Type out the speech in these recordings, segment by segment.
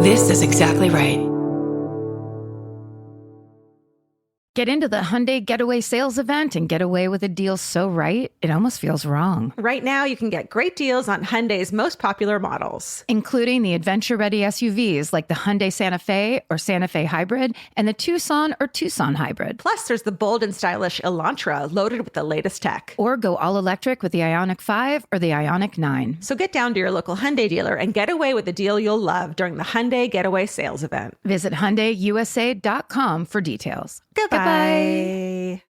This is exactly right. Get into the Hyundai Getaway Sales Event and get away with a deal so right, it almost feels wrong. Right now, you can get great deals on Hyundai's most popular models, including the adventure-ready SUVs like the Hyundai Santa Fe or Santa Fe Hybrid and the Tucson or Tucson Hybrid. Plus, there's the bold and stylish Elantra loaded with the latest tech. Or go all-electric with the Ioniq 5 or the Ioniq 9. So get down to your local Hyundai dealer and get away with a deal you'll love during the Hyundai Getaway Sales Event. Visit HyundaiUSA.com for details. Goodbye.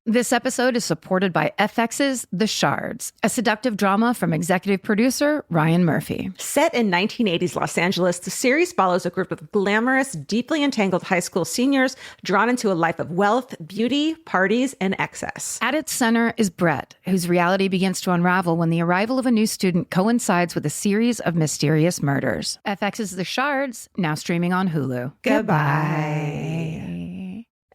This episode is supported by FX's The Shards, a seductive drama from executive producer Ryan Murphy. Set in 1980s Los Angeles, the series follows a group of glamorous, deeply entangled high school seniors drawn into a life of wealth, beauty, parties, and excess. At its center is Brett, whose reality begins to unravel when the arrival of a new student coincides with a series of mysterious murders. FX's The Shards, now streaming on Hulu. Goodbye.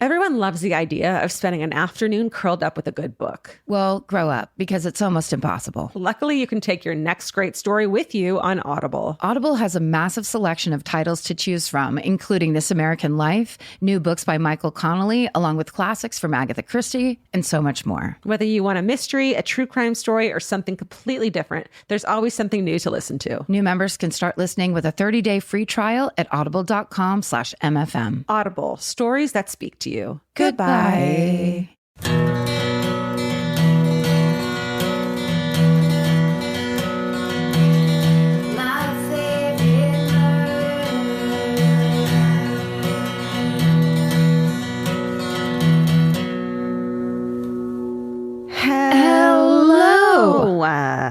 Everyone loves the idea of spending an afternoon curled up with a good book. Well, grow up, because it's almost impossible. Luckily, you can take your next great story with you on Audible. Audible has a massive selection of titles to choose from, including This American Life, new books by Michael Connelly, along with classics from Agatha Christie, and so much more. Whether you want a mystery, a true crime story, or something completely different, there's always something new to listen to. New members can start listening with a 30-day free trial at audible.com/MFM. Audible, stories that speak to you. Goodbye. Hello.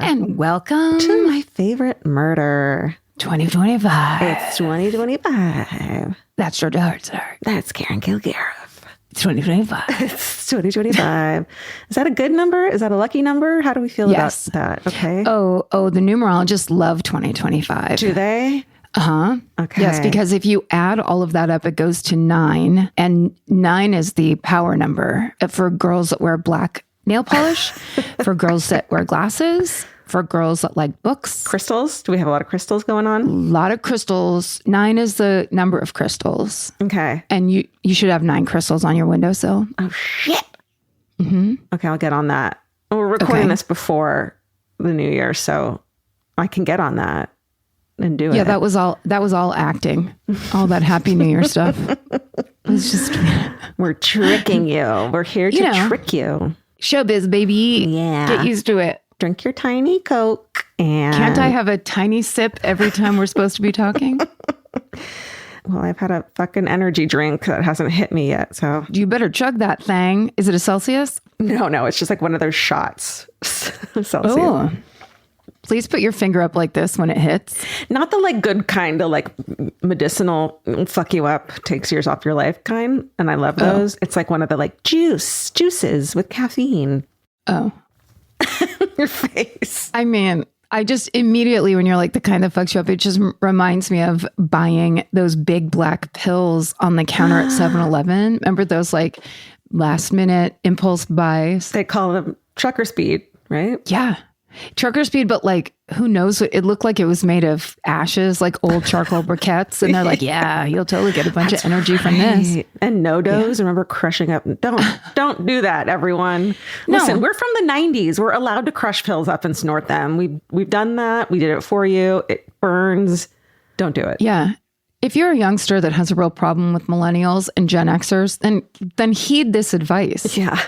And welcome to my favorite murder. 2025. It's 2025. That's your daughter, sir. That's Karen Kilgariff. 2025. It's 2025. Is that a good number? Is that a lucky number? How do we feel Yes. about that? Okay. Oh, the numerologists love 2025. Do they? Uh-huh. Okay. Yes, because if you add all of that up, it goes to 9. And 9 is the power number for girls that wear black nail polish, for girls that wear glasses, for girls that like books. Crystals? Do we have a lot of crystals going on? A lot of crystals. 9 is the number of crystals. Okay. And you should have 9 crystals on your windowsill. Oh, shit. Mm-hmm. Okay, I'll get on that. We're recording this before the new year, so I can get on that and do it. Yeah, that was all acting. All that Happy New Year stuff. It's just... We're tricking you. We're here to trick you. Showbiz, baby. Yeah. Get used to it. Drink your tiny Coke and... Can't I have a tiny sip every time we're supposed to be talking? Well, I've had a fucking energy drink that hasn't hit me yet, so... You better chug that thing. Is it a Celsius? No, it's just like one of those shots. Celsius. Oh. Please put your finger up like this when it hits. Not the like good kind of like medicinal, fuck you up, takes years off your life kind. And I love those. It's like one of the like juices with caffeine. Oh. Your face. I mean, I just immediately, when you're like the kind that fucks you up, it just reminds me of buying those big black pills on the counter at 7-Eleven. Remember those like last minute impulse buys? They call them trucker speed, right? Yeah. Trucker speed, but like, who knows? It looked like it was made of ashes, like old charcoal briquettes. And they're like, yeah, you'll totally get a bunch of energy from this. And no-dos. Remember crushing up. Don't do that, everyone. Listen, we're from the 90s. We're allowed to crush pills up and snort them. We've done that. We did it for you. It burns. Don't do it. Yeah. If you're a youngster that has a real problem with millennials and Gen Xers, then heed this advice. Yeah.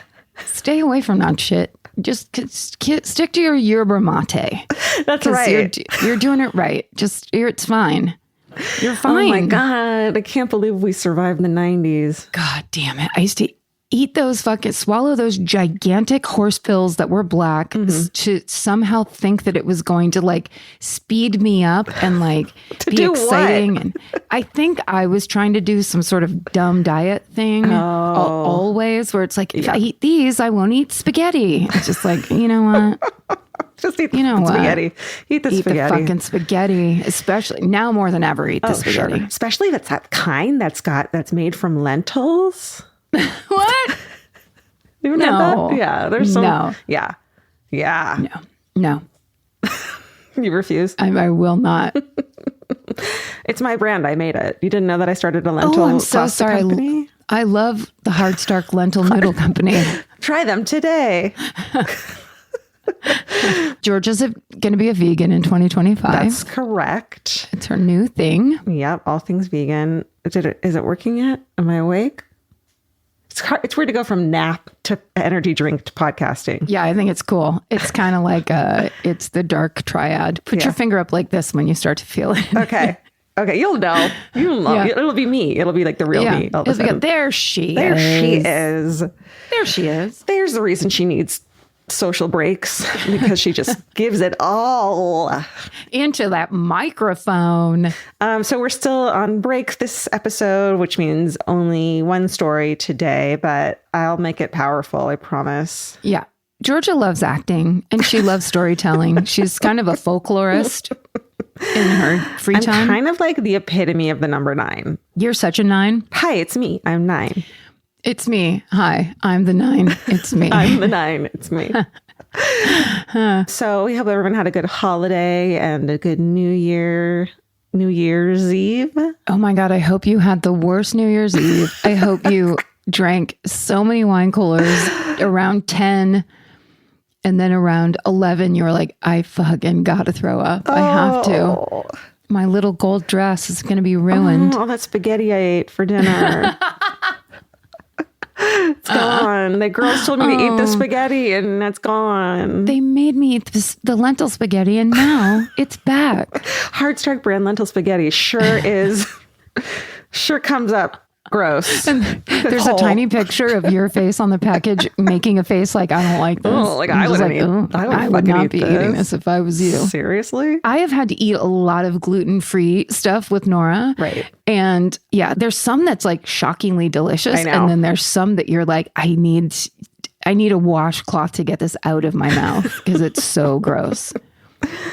Stay away from that shit. Just stick to your yerba mate. That's right. You're doing it right. It's fine. You're fine. Oh my God. I can't believe we survived the 90s. God damn it. I used to swallow those gigantic horse pills that were black to somehow think that it was going to like speed me up and like be exciting. What? And I think I was trying to do some sort of dumb diet thing always, where it's like, if I eat these, I won't eat spaghetti. It's just like, you know what? Just eat the spaghetti. Eat the spaghetti. The fucking spaghetti, especially now more than ever. Eat the spaghetti. Sure. Especially if it's that kind that's made from lentils. What? You know that? Yeah, there's some. No. Yeah. No. You refuse? I will not. It's my brand. I made it. You didn't know that I started a lentil I'm so pasta sorry. company? I love the Hard Stark Lentil Noodle Company. Try them today. Georgia's going to be a vegan in 2025. That's correct. It's her new thing. Yep, all things vegan. Is it working yet? Am I awake? It's weird to go from nap to energy drink to podcasting. Yeah, I think it's cool. It's kind of like it's the dark triad. Put your finger up like this when you start to feel it. Okay. Okay, you'll know. You'll know. Yeah. It'll be me. It'll be like the real me. All of a sudden. There she is. There she is. There's the reason she needs social breaks, because she just gives it all into that microphone. So we're still on break this episode, which means only one story today, but I'll make it powerful, I promise. Yeah. Georgia loves acting and she loves storytelling. She's kind of a folklorist in her free time. I'm kind of like the epitome of the number 9. You're such a 9. Hi, it's me. I'm 9. It's me. Hi, I'm the 9. It's me. I'm the 9. It's me. So we hope everyone had a good holiday and a good New Year's Eve. Oh my God. I hope you had the worst New Year's Eve. I hope you drank so many wine coolers around 10. And then around 11, you were like, I fucking gotta throw up. I have to. My little gold dress is going to be ruined. All that spaghetti I ate for dinner. It's gone. The girls told me to eat the spaghetti and that's gone. They made me eat the lentil spaghetti and now it's back. Hard Stark brand lentil spaghetti sure comes up gross. There's a tiny picture of your face on the package making a face like, I don't like this. Oh, like I would not be eating this if I was you. Seriously? I have had to eat a lot of gluten-free stuff with Nora. Right. And yeah, there's some that's like shockingly delicious. I know. And then there's some that you're like, I need a washcloth to get this out of my mouth because it's so gross.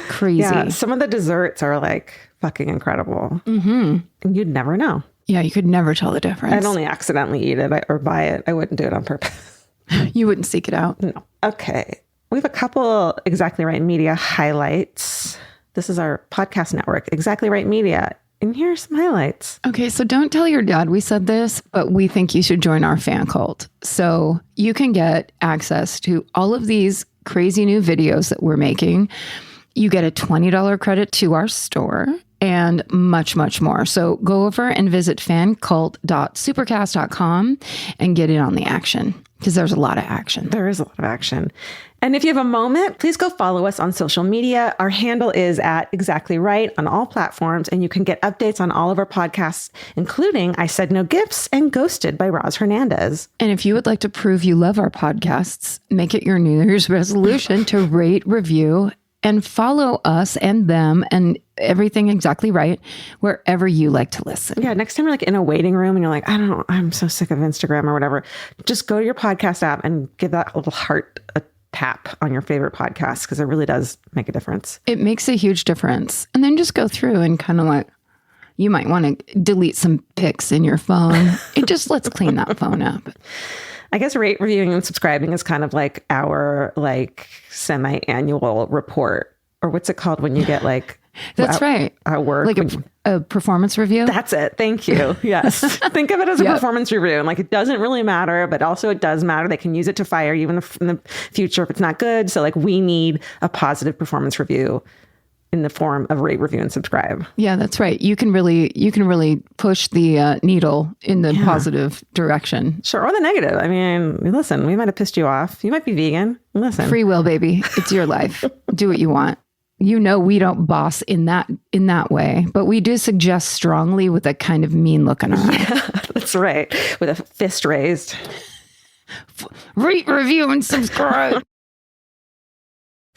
Crazy. Yeah, some of the desserts are like fucking incredible. Mm-hmm. And you'd never know. Yeah, you could never tell the difference. I'd only accidentally eat it or buy it. I wouldn't do it on purpose. You wouldn't seek it out. No. Okay. We have a couple Exactly Right Media highlights. This is our podcast network, Exactly Right Media. And here's some highlights. Okay, so don't tell your dad we said this, but we think you should join our fan cult. So you can get access to all of these crazy new videos that we're making. You get a $20 credit to our store and much, much more. So go over and visit fancult.supercast.com and get in on the action because there's a lot of action. There is a lot of action. And if you have a moment, please go follow us on social media. Our handle is at Exactly Right on all platforms, and you can get updates on all of our podcasts, including I Said No Gifts and Ghosted by Roz Hernandez. And if you would like to prove you love our podcasts, make it your New Year's resolution to rate, review, and follow us and them and everything Exactly Right wherever you like to listen. Yeah, next time you're like in a waiting room and you're like, I don't know, I'm so sick of Instagram or whatever, just go to your podcast app and give that little heart a tap on your favorite podcast because it really does make a difference. It makes a huge difference. And then just go through and kind of like, you might want to delete some pics in your phone. Let's clean that phone up. I guess rate, reviewing, and subscribing is kind of like our like semi-annual report, or what's it called when you get like that's right, our work, like a performance review. That's it. Thank you. Yes, think of it as a performance review, and like it doesn't really matter, but also it does matter. They can use it to fire you in the future if it's not good. So like we need a positive performance review in the form of rate, review, and subscribe. Yeah, that's right. You can really push the needle in the positive direction. Sure, or the negative. I mean, listen, we might have pissed you off. You might be vegan. Listen, free will, baby. It's your life. Do what you want. You know, we don't boss in that way, but we do suggest strongly with a kind of mean look in our eye. That's right. With a fist raised. Rate, review, and subscribe.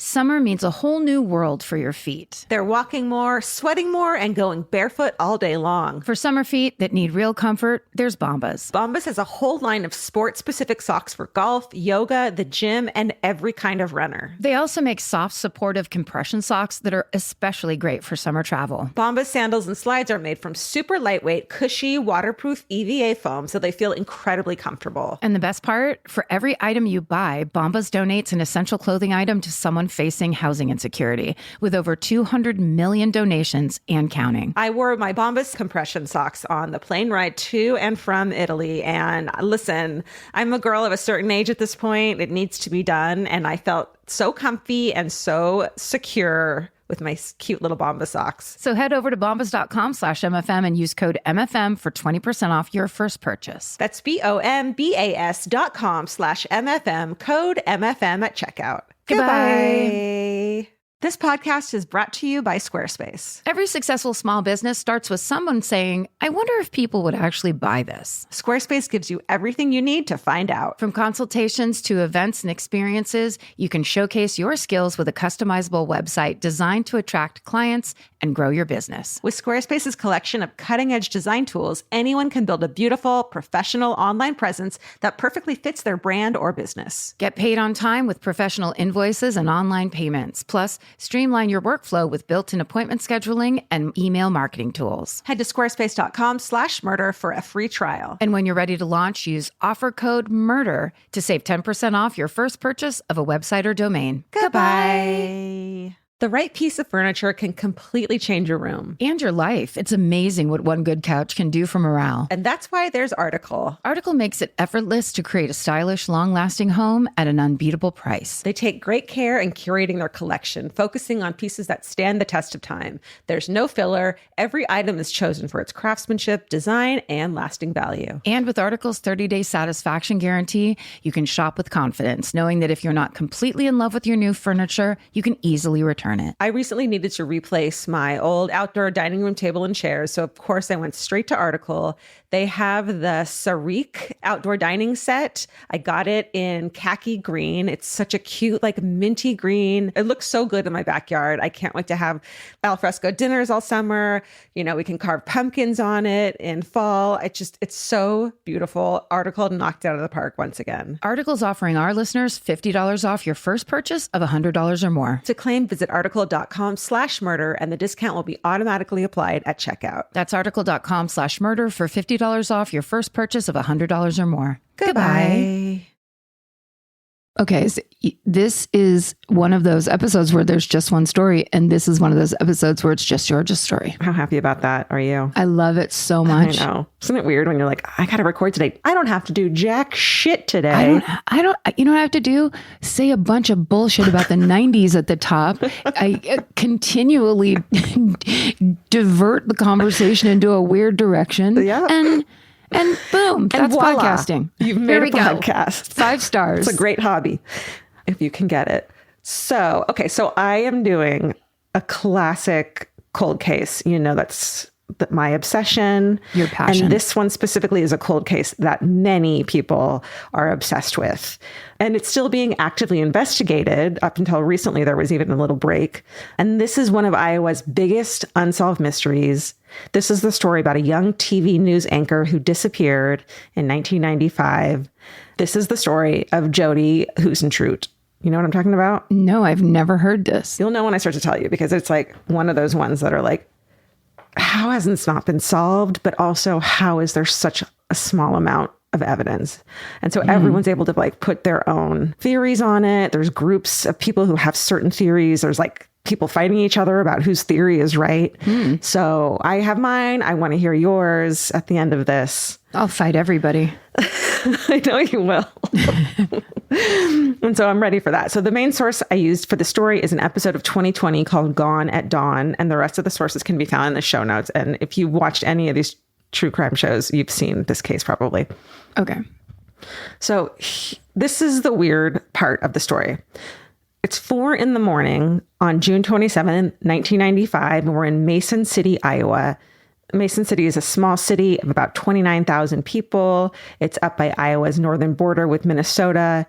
Summer means a whole new world for your feet. They're walking more, sweating more, and going barefoot all day long. For summer feet that need real comfort, there's Bombas. Bombas has a whole line of sport-specific socks for golf, yoga, the gym, and every kind of runner. They also make soft, supportive compression socks that are especially great for summer travel. Bombas sandals and slides are made from super lightweight, cushy, waterproof EVA foam, so they feel incredibly comfortable. And the best part? For every item you buy, Bombas donates an essential clothing item to someone facing housing insecurity with over 200 million donations and counting. I wore my Bombas compression socks on the plane ride to and from Italy. And listen, I'm a girl of a certain age at this point. It needs to be done. And I felt so comfy and so secure with my cute little Bombas socks. So head over to bombas.com/MFM and use code MFM for 20% off your first purchase. That's BOMBAS.com/MFM, code MFM at checkout. Goodbye. This podcast is brought to you by Squarespace. Every successful small business starts with someone saying, I wonder if people would actually buy this. Squarespace gives you everything you need to find out. From consultations to events and experiences, you can showcase your skills with a customizable website designed to attract clients and grow your business. With Squarespace's collection of cutting-edge design tools, anyone can build a beautiful, professional online presence that perfectly fits their brand or business. Get paid on time with professional invoices and online payments. Plus, streamline your workflow with built-in appointment scheduling and email marketing tools. Head to squarespace.com/murder for a free trial. And when you're ready to launch, use offer code MURDER to save 10% off your first purchase of a website or domain. Goodbye. The right piece of furniture can completely change your room. And your life. It's amazing what one good couch can do for morale. And that's why there's Article. Article makes it effortless to create a stylish, long-lasting home at an unbeatable price. They take great care in curating their collection, focusing on pieces that stand the test of time. There's no filler. Every item is chosen for its craftsmanship, design, and lasting value. And with Article's 30-day satisfaction guarantee, you can shop with confidence, knowing that if you're not completely in love with your new furniture, you can easily return it. I recently needed to replace my old outdoor dining room table and chairs, so of course I went straight to Article. They have the Sarik outdoor dining set. I got it in khaki green. It's such a cute, like minty green. It looks so good in my backyard. I can't wait to have alfresco dinners all summer. You know, we can carve pumpkins on it in fall. It's so beautiful. Article knocked it out of the park once again. Article's offering our listeners $50 off your first purchase of $100 or more. To claim, visit article.com/murder, and the discount will be automatically applied at checkout. That's article.com/murder for $50 off your first purchase of $100 or more. Goodbye. Okay, so this is one of those episodes where there's just one story, and this is one of those episodes where it's just your story. How happy about that are you? I love it so much. I know. Isn't it weird when you're like, I got to record today. I don't have to do jack shit today. I don't, you know what I have to do? Say a bunch of bullshit about the 90s at the top. I continually divert the conversation into a weird direction. Yeah. And boom, that's voila, podcasting. You've made Here a we go. podcast. 5 stars. It's a great hobby if you can get it. So, okay. So I am doing a classic cold case. You know, that's my obsession. Your passion. And this one specifically is a cold case that many people are obsessed with. And it's still being actively investigated. Up until recently, there was even a little break. And this is one of Iowa's biggest unsolved mysteries. This is the story about a young TV news anchor who disappeared in 1995. This is the story of Jodi Huisentruit. You know what I'm talking about? No, I've never heard this. You'll know when I start to tell you, because it's like one of those ones that are like, how has this not been solved? But also, how is there such a small amount of evidence? And so everyone's able to like put their own theories on it. There's groups of people who have certain theories. There's like people fighting each other about whose theory is right. So I have mine. I want to hear yours at the end of this. I'll fight everybody. I know you will. And so I'm ready for that. So the main source I used for the story is an episode of 2020 called Gone at Dawn. And the rest of the sources can be found in the show notes. And if you watched any of these true crime shows, you've seen this case probably. Okay. So this is the weird part of the story. It's 4 a.m. on June 27, 1995, and we're in Mason City, Iowa. Mason City is a small city of about 29,000 people. It's up by Iowa's northern border with Minnesota,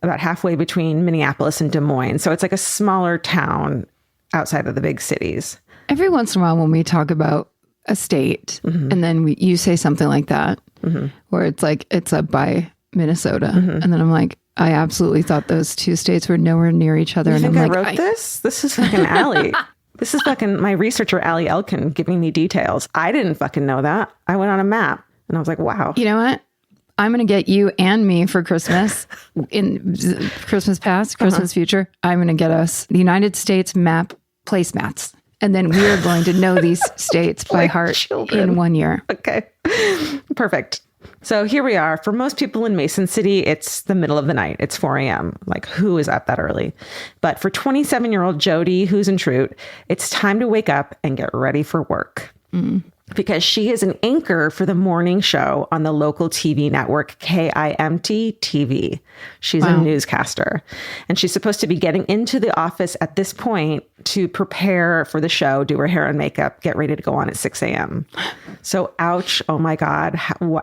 about halfway between Minneapolis and Des Moines. So it's like a smaller town outside of the big cities. Every once in a while when we talk about a state and then you say something like that, where it's like, it's up by Minnesota. And then I'm like, I absolutely thought those two states were nowhere near each other. You and think I'm I like, wrote this? This is fucking Allie. This is fucking my researcher, Allie Elkin, giving me details. I didn't fucking know that. I went on a map and I was like, wow. You know what? I'm going to get you and me for Christmas, in Christmas past, Christmas future. I'm going to get us the United States map placemats. And then we are going to know these states by heart in 1 year. Okay. Perfect. So here we are. For most people in Mason City, it's the middle of the night. It's 4 a.m. Like, who is up that early? But for 27-year-old Jodi Huisentruit, it's time to wake up and get ready for work. Because she is an anchor for the morning show on the local TV network, KIMT TV. She's a newscaster. And she's supposed to be getting into the office at this point to prepare for the show, do her hair and makeup, get ready to go on at 6 a.m. So, ouch. Oh my God.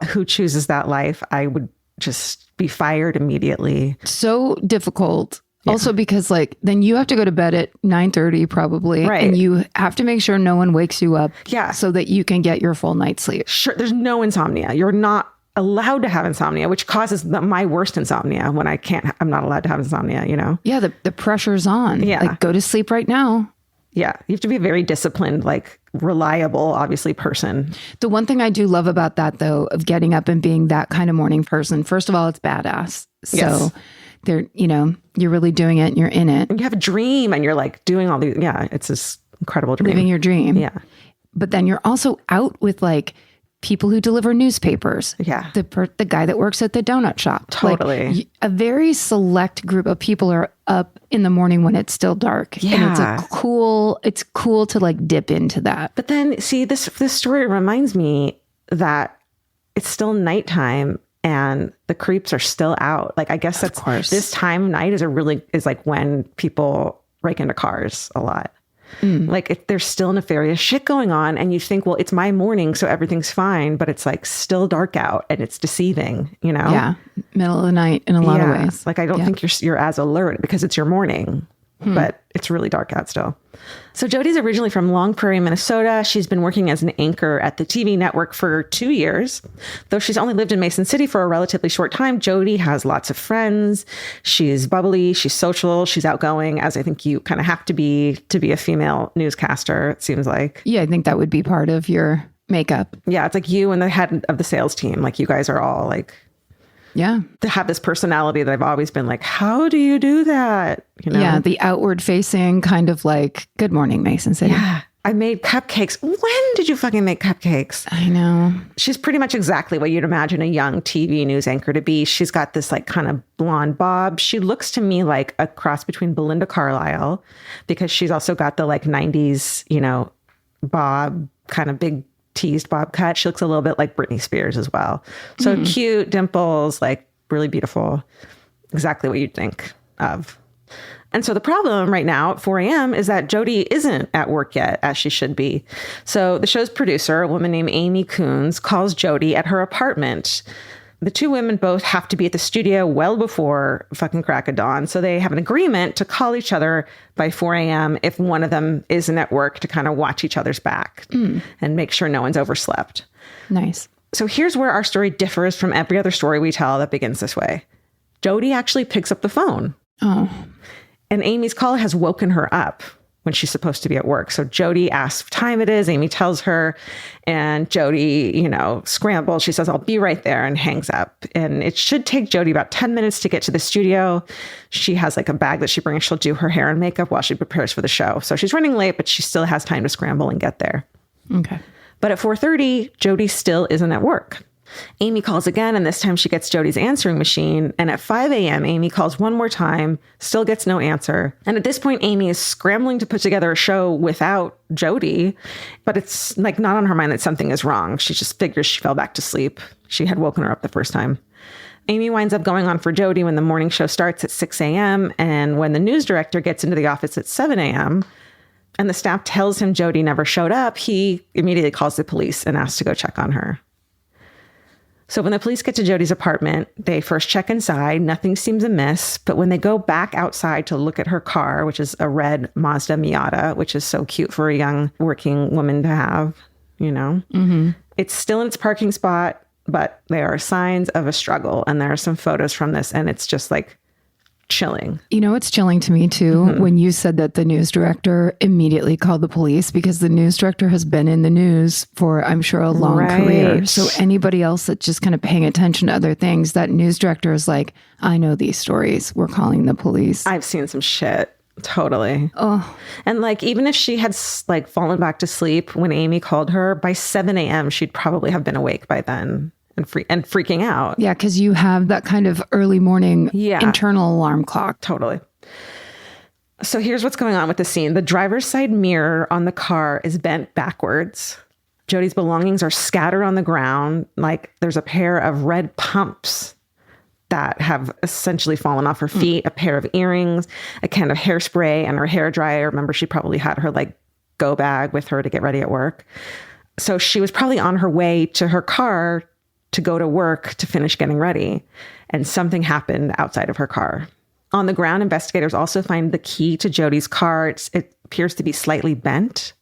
Who chooses that life? I would just be fired immediately. So difficult. Also because like then you have to go to bed at 9:30 probably. Right. And you have to make sure no one wakes you up Yeah. so that you can get your full night's sleep. Sure, there's no insomnia. You're not allowed to have insomnia, which causes my worst insomnia when I'm not allowed to have insomnia, you know? Yeah, the pressure's on. Yeah. Like go to sleep right now. Yeah. You have to be a very disciplined, like reliable, obviously, person. The one thing I do love about that though, of getting up and being that kind of morning person, first of all, it's badass. So Yes. you're really doing it and you're in it. And you have a dream and you're like doing all these. Yeah. It's this incredible dream. Living your dream. Yeah. But then you're also out with like people who deliver newspapers. Yeah. The guy that works at the donut shop. Totally. Like, a very select group of people are up in the morning when it's still dark. Yeah. And it's cool to like dip into that. But then see, this story reminds me that it's still nighttime and the creeps are still out. Like, I guess that's course. This time of night is like when people break into cars a lot. Like if there's still nefarious shit going on and you think, well, it's my morning, so everything's fine, but it's like still dark out and it's deceiving, you know? Yeah. Middle of the night in a lot of ways. Like I don't think you're as alert because it's your morning, but it's really dark out still. So Jodi's originally from Long Prairie, Minnesota. She's been working as an anchor at the TV network for 2 years. Though she's only lived in Mason City for a relatively short time, Jodi has lots of friends. She's bubbly, she's social, she's outgoing, as I think you kind of have to be a female newscaster, it seems like. Yeah, I think that would be part of your makeup. Yeah, it's like you and the head of the sales team. Like you guys are all like, Yeah. to have this personality that I've always been like, how do you do that? You know? Yeah. The outward facing kind of like, good morning, Mason City. Yeah. I made cupcakes. When did you fucking make cupcakes? I know. She's pretty much exactly what you'd imagine a young TV news anchor to be. She's got this like kind of blonde bob. She looks to me like a cross between Belinda Carlisle because she's also got the like 90s, bob, kind of big teased bob cut. She looks a little bit like Britney Spears as well. So cute, dimples, like really beautiful. Exactly what you'd think of. And so the problem right now at 4 a.m. is that Jodi isn't at work yet, as she should be. So the show's producer, a woman named Amy Coons, calls Jodi at her apartment. The two women both have to be at the studio well before fucking crack of dawn. So they have an agreement to call each other by 4 a.m. if one of them isn't at work to kind of watch each other's back and make sure no one's overslept. Nice. So here's where our story differs from every other story we tell that begins this way. Jodi actually picks up the phone. Oh. And Amy's call has woken her up when she's supposed to be at work. So Jodi asks what time it is. Amy tells her, and Jodi, scrambles. She says, I'll be right there, and hangs up. And it should take Jodi about 10 minutes to get to the studio. She has like a bag that she brings. She'll do her hair and makeup while she prepares for the show. So she's running late, but she still has time to scramble and get there. Okay. But at 4:30, Jodi still isn't at work. Amy calls again, and this time she gets Jodi's answering machine. And at 5 a.m., Amy calls one more time, still gets no answer. And at this point, Amy is scrambling to put together a show without Jodi, but it's like not on her mind that something is wrong. She just figures she fell back to sleep. She had woken her up the first time. Amy winds up going on for Jodi when the morning show starts at 6 a.m. And when the news director gets into the office at 7 a.m., and the staff tells him Jodi never showed up, he immediately calls the police and asks to go check on her. So when the police get to Jodi's apartment, they first check inside. Nothing seems amiss. But when they go back outside to look at her car, which is a red Mazda Miata, which is so cute for a young working woman to have, It's still in its parking spot, but there are signs of a struggle. And there are some photos from this. And it's just like chilling. You know, it's chilling to me too when you said that the news director immediately called the police, because the news director has been in the news for, I'm sure, a long career. So anybody else that's just kind of paying attention to other things, that news director is like, I know these stories. We're calling the police. I've seen some shit. Totally. Oh, And like, even if she had like fallen back to sleep when Amy called her, by 7 a.m., she'd probably have been awake by then and freaking out. yeah, because you have that kind of early morning internal alarm clock. Totally. So here's what's going on with the scene. The driver's side mirror on the car is bent backwards. Jodi's belongings are scattered on the ground. Like, there's a pair of red pumps that have essentially fallen off her feet, a pair of earrings, a can of hairspray, and her hair dryer. Remember, she probably had her like go bag with her to get ready at work. So she was probably on her way to her car to go to work to finish getting ready. And something happened outside of her car. On the ground, investigators also find the key to Jodi's car. It appears to be slightly bent.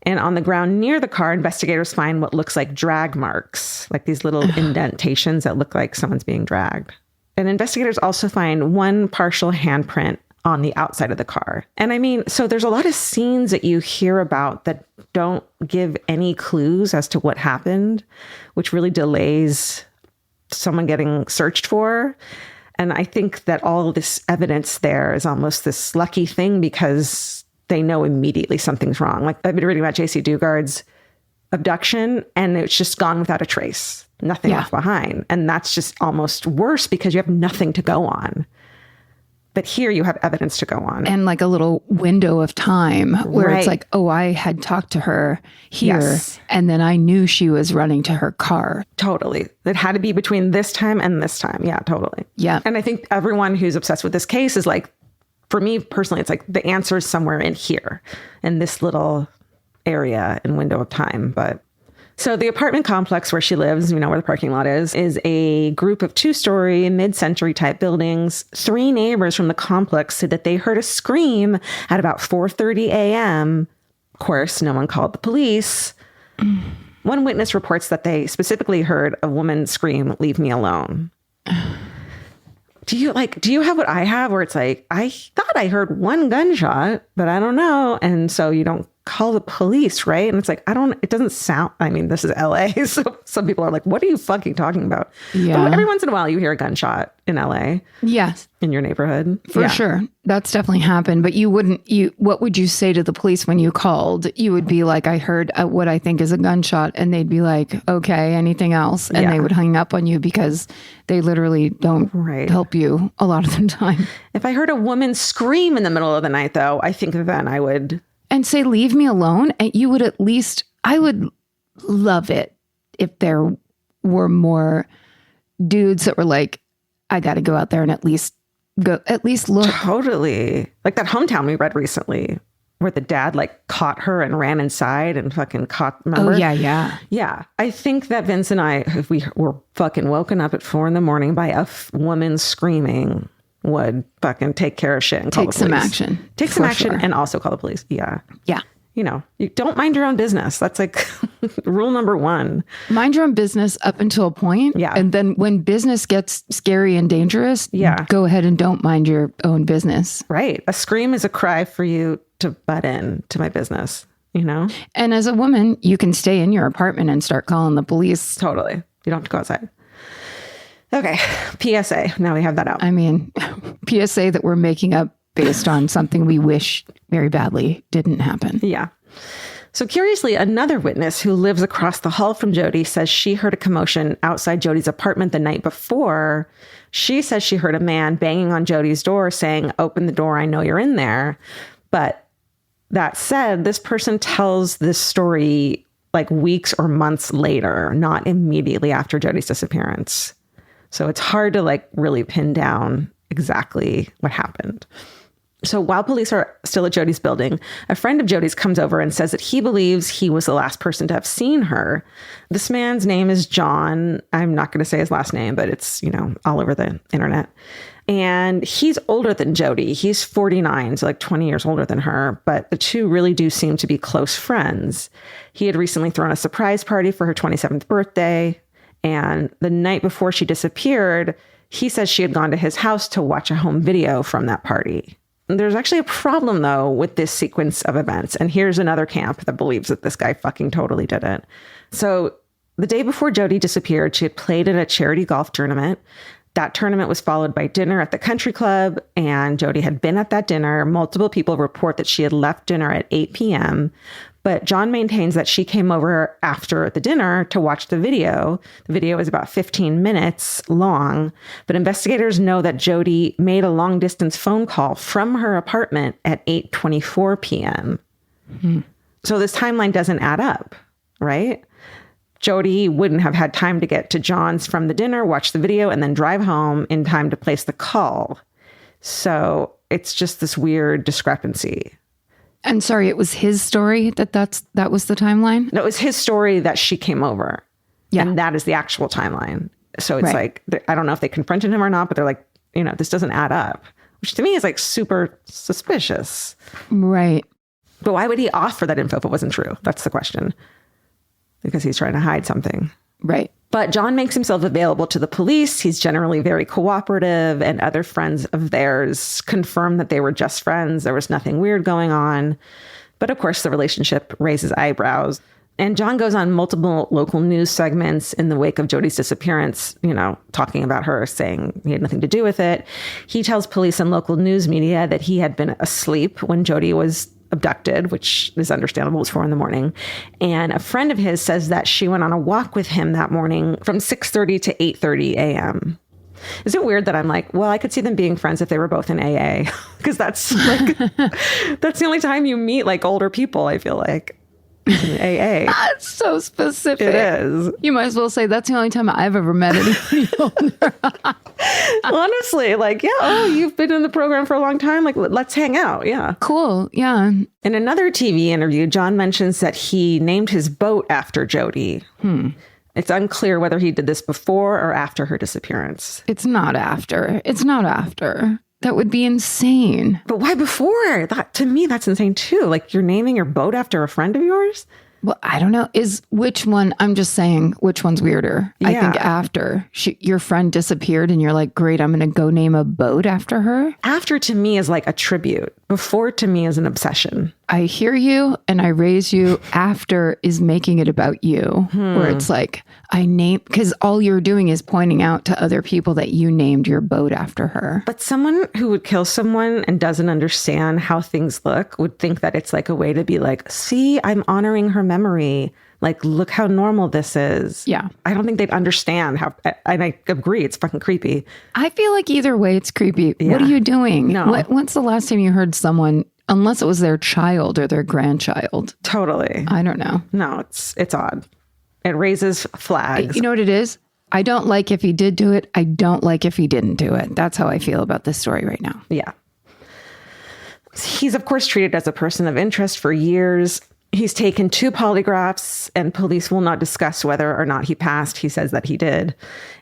And on the ground near the car, investigators find what looks like drag marks, like these little indentations that look like someone's being dragged. And investigators also find one partial handprint on the outside of the car. And I mean, so there's a lot of scenes that you hear about that don't give any clues as to what happened, which really delays someone getting searched for. And I think that all of this evidence there is almost this lucky thing because they know immediately something's wrong. Like, I've been reading about J.C. Dugard's abduction, and it's just gone without a trace, nothing left behind. And that's just almost worse because you have nothing to go on. But here you have evidence to go on. And like a little window of time where it's like, oh, I had talked to her here, and then I knew she was running to her car. Totally. It had to be between this time and this time. Yeah, totally. Yeah. And I think everyone who's obsessed with this case is like, for me personally, it's like the answer is somewhere in here, in this little area and window of time. But so the apartment complex where she lives, you know, where the parking lot is a group of 2-story mid-century type buildings. 3 neighbors from the complex said that they heard a scream at about 4:30 a.m. Of course, no one called the police. One witness reports that they specifically heard a woman scream, "Leave me alone." Do you have what I have, where it's like, I thought I heard one gunshot, but I don't know. And so you don't call the police, right? And it's like, it doesn't sound, I mean, this is LA. So some people are like, what are you fucking talking about? Yeah. But every once in a while you hear a gunshot in LA. Yes. In your neighborhood. For sure. That's definitely happened. But what would you say to the police when you called? You would be like, I heard what I think is a gunshot. And they'd be like, okay, anything else? And they would hang up on you because they literally don't help you a lot of the time. If I heard a woman scream in the middle of the night, though, I think then I would... And say, leave me alone. And you would at least, I would love it if there were more dudes that were like, I got to go out there and at least look. Totally. Like that Hometown we read recently where the dad like caught her and ran inside and fucking remember? Oh, yeah. Yeah. I think that Vince and I, if we were fucking woken up at 4 a.m. by a woman screaming, would fucking take care of shit and call the police. Take some action and also call the police. Yeah. Yeah. You know, you don't mind your own business. That's like rule number 1. Mind your own business up until a point. Yeah. And then when business gets scary and dangerous, go ahead and don't mind your own business. Right. A scream is a cry for you to butt in to my business, you know? And as a woman, you can stay in your apartment and start calling the police. Totally. You don't have to go outside. Okay. PSA. Now we have that out. I mean, PSA that we're making up based on something we wish very badly didn't happen. Yeah. So curiously, another witness who lives across the hall from Jodi says she heard a commotion outside Jodi's apartment the night before. She says she heard a man banging on Jodi's door saying, "Open the door, I know you're in there." But that said, this person tells this story like weeks or months later, not immediately after Jodi's disappearance. So it's hard to like really pin down exactly what happened. So while police are still at Jodi's building, a friend of Jodi's comes over and says that he believes he was the last person to have seen her. This man's name is John. I'm not going to say his last name, but it's, you know, all over the internet. And he's older than Jodi. He's 49, so like 20 years older than her. But the two really do seem to be close friends. He had recently thrown a surprise party for her 27th birthday. And the night before she disappeared, He says she had gone to his house to watch a home video from that party. There's actually a problem, though, with this sequence of events. And here's another camp that believes that this guy fucking totally did it. So the day before Jodi disappeared, she had played at a charity golf tournament. That tournament was followed by dinner at the country club, and Jodi had been at that dinner. Multiple people report that she had left dinner at 8 p.m., but John maintains that she came over after the dinner to watch the video. The video is about 15 minutes long, but investigators know that Jodi made a long-distance phone call from her apartment at 8:24 p.m. So this timeline doesn't add up, right? Jodi wouldn't have had time to get to John's from the dinner, watch the video, and then drive home in time to place the call. So it's just this weird discrepancy. And sorry, it was his story that was the timeline? No, it was his story that she came over. Yeah. And that is the actual timeline. So it's like, I don't know if they confronted him or not, but they're like, this doesn't add up, which to me is like super suspicious. Right. But why would he offer that info if it wasn't true? That's the question. Because he's trying to hide something. Right. But John makes himself available to the police. He's generally very cooperative, and other friends of theirs confirm that they were just friends. There was nothing weird going on. But of course, the relationship raises eyebrows. And John goes on multiple local news segments in the wake of Jodi's disappearance, talking about her, saying he had nothing to do with it. He tells police and local news media that he had been asleep when Jodi was abducted, which is understandable. It was 4 a.m. And a friend of his says that she went on a walk with him that morning from 6:30 to 8:30 a.m. Is it weird that I'm like, well, I could see them being friends if they were both in AA? Because that's like, that's the only time you meet like older people, I feel like. In AA. That's so specific. It is. You might as well say that's the only time I've ever met anybody older. Honestly, like, you've been in the program for a long time. Like, let's hang out. Yeah. Cool. Yeah. In another TV interview, John mentions that he named his boat after Jodi. It's unclear whether he did this before or after her disappearance. It's not after. That would be insane. But why before? To me, that's insane too. Like, you're naming your boat after a friend of yours? Well, I don't know. I'm just saying, which one's weirder? Yeah. I think after your friend disappeared and you're like, great, I'm going to go name a boat after her. After to me is like a tribute. Before to me is an obsession. I hear you and I raise you. After is making it about you, where it's like, because all you're doing is pointing out to other people that you named your boat after her. But someone who would kill someone and doesn't understand how things look would think that it's like a way to be like, see, I'm honoring her memory. Like, look how normal this is. Yeah. I don't think they'd understand how, and I agree, it's fucking creepy. I feel like either way, it's creepy. Yeah. What are you doing? No. When's the last time you heard someone, unless it was their child or their grandchild? Totally. I don't know. No, it's odd. It raises flags. You know what it is? I don't like if he did do it. I don't like if he didn't do it. That's how I feel about this story right now. Yeah. He's, of course, treated as a person of interest for years. He's taken 2 polygraphs, and police will not discuss whether or not he passed. He says that he did.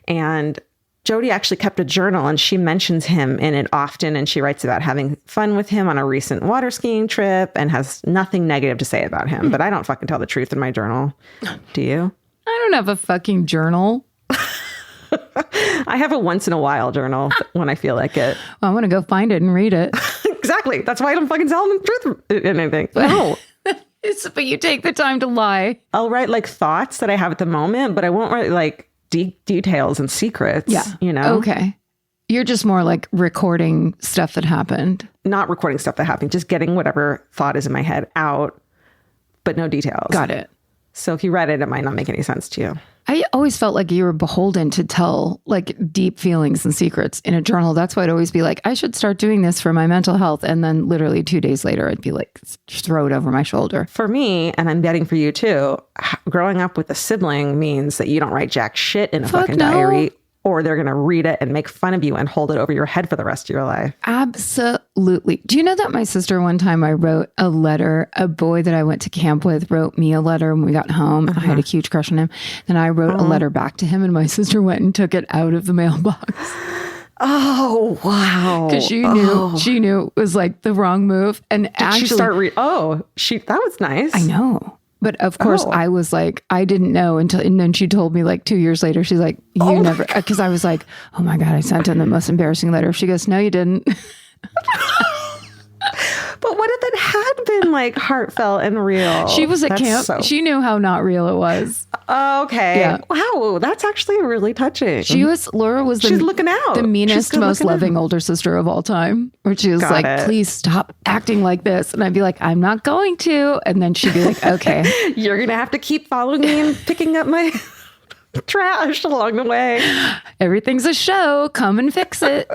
And Jodi actually kept a journal, and she mentions him in it often. And she writes about having fun with him on a recent water skiing trip and has nothing negative to say about him. But I don't fucking tell the truth in my journal. Do you? I don't have a fucking journal. I have a once in a while journal when I feel like it. Well, I want to go find it and read it. Exactly. That's why I don't fucking tell them the truth in anything. No. But you take the time to lie. I'll write like thoughts that I have at the moment, but I won't write like details and secrets. Yeah. Okay. You're just more like recording stuff that happened. Not recording stuff that happened, just getting whatever thought is in my head out, but no details. Got it. So if you read it, it might not make any sense to you. I always felt like you were beholden to tell like deep feelings and secrets in a journal. That's why I'd always be like, I should start doing this for my mental health. And then literally 2 days later, I'd be like, just throw it over my shoulder. For me, and I'm betting for you too, growing up with a sibling means that you don't write jack shit in a fucking diary, or they're going to read it and make fun of you and hold it over your head for the rest of your life. Absolutely. Do you know that my sister, one time I wrote a letter, a boy that I went to camp with wrote me a letter when we got home. I had a huge crush on him. Then I wrote a letter back to him, and my sister went and took it out of the mailbox. Oh, wow. Because she knew it was like the wrong move. And Did actually, she start that was nice. I know. But of course, Oh. I was like, I didn't know until, and then she told me like 2 years later, she's like, you never, because I was like, oh my God, I sent in the most embarrassing letter. She goes, no, you didn't. But what if it had been like heartfelt and real? She was at That's camp. so- She knew how not real it was. Okay. Yeah. Wow. That's actually really touching. Laura was She's looking out. the She's meanest, good most looking loving out. older sister of all time. Where she was Got like, it. please stop acting like this. And I'd be like, I'm not going to. And then she'd be like, okay. You're going to have to keep following me and picking up my trash along the way. Everything's a show. Come and fix it.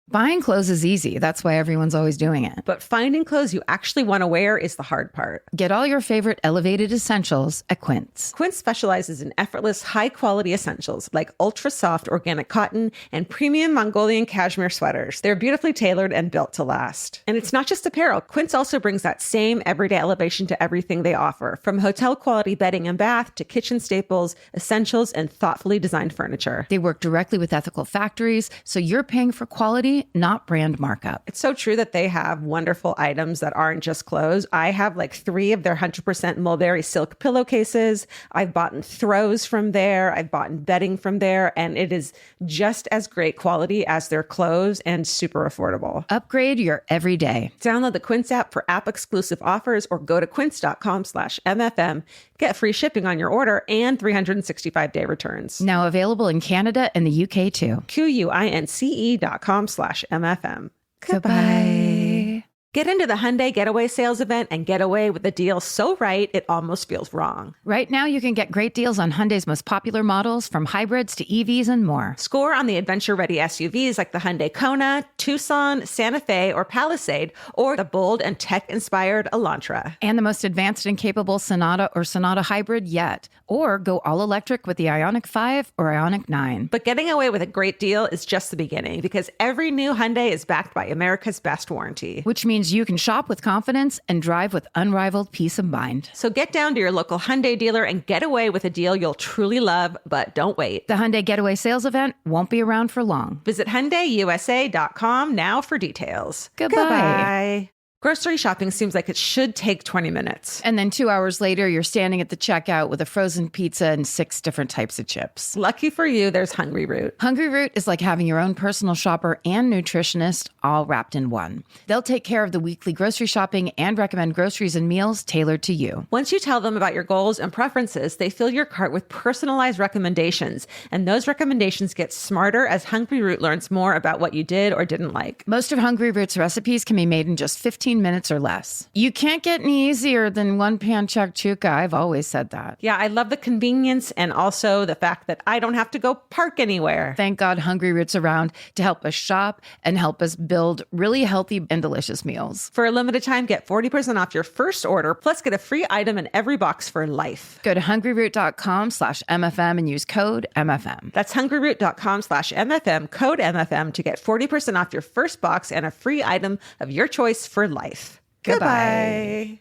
Buying clothes is easy. That's why everyone's always doing it. But finding clothes you actually want to wear is the hard part. Get all your favorite elevated essentials at Quince. Quince specializes in effortless, high-quality essentials like ultra-soft organic cotton and premium Mongolian cashmere sweaters. They're beautifully tailored and built to last. And it's not just apparel. Quince also brings that same everyday elevation to everything they offer, from hotel-quality bedding and bath to kitchen staples, essentials, and thoughtfully designed furniture. They work directly with ethical factories, so you're paying for quality, not brand markup. It's so true that they have wonderful items that aren't just clothes. I have like 3 of their 100% mulberry silk pillowcases. I've bought throws from there. I've bought bedding from there. And it is just as great quality as their clothes and super affordable. Upgrade your everyday. Download the Quince app for app-exclusive offers or go to quince.com/MFM. Get free shipping on your order and 365-day returns. Now available in Canada and the UK too. QUINCE.com/MFM. Goodbye. Get into the Hyundai Getaway Sales Event and get away with a deal so right it almost feels wrong. Right now, you can get great deals on Hyundai's most popular models, from hybrids to EVs and more. Score on the adventure-ready SUVs like the Hyundai Kona, Tucson, Santa Fe, or Palisade, or the bold and tech-inspired Elantra. And the most advanced and capable Sonata or Sonata Hybrid yet. Or go all electric with the Ioniq 5 or Ioniq 9. But getting away with a great deal is just the beginning, because every new Hyundai is backed by America's best warranty. Which means you can shop with confidence and drive with unrivaled peace of mind. So get down to your local Hyundai dealer and get away with a deal you'll truly love, but don't wait. The Hyundai Getaway Sales Event won't be around for long. Visit HyundaiUSA.com now for details. Goodbye. Goodbye. Grocery shopping seems like it should take 20 minutes. And then 2 hours later, you're standing at the checkout with a frozen pizza and 6 different types of chips. Lucky for you, there's Hungry Root. Hungry Root is like having your own personal shopper and nutritionist all wrapped in one. They'll take care of the weekly grocery shopping and recommend groceries and meals tailored to you. Once you tell them about your goals and preferences, they fill your cart with personalized recommendations. And those recommendations get smarter as Hungry Root learns more about what you did or didn't like. Most of Hungry Root's recipes can be made in just 15 minutes or less. You can't get any easier than one pan shakshuka. I've always said that. Yeah, I love the convenience and also the fact that I don't have to go park anywhere. Thank God Hungry Root's around to help us shop and help us build really healthy and delicious meals. For a limited time, get 40% off your first order, plus get a free item in every box for life. Go to hungryroot.com/MFM and use code MFM. That's hungryroot.com/MFM, code MFM, to get 40% off your first box and a free item of your choice for life. Goodbye.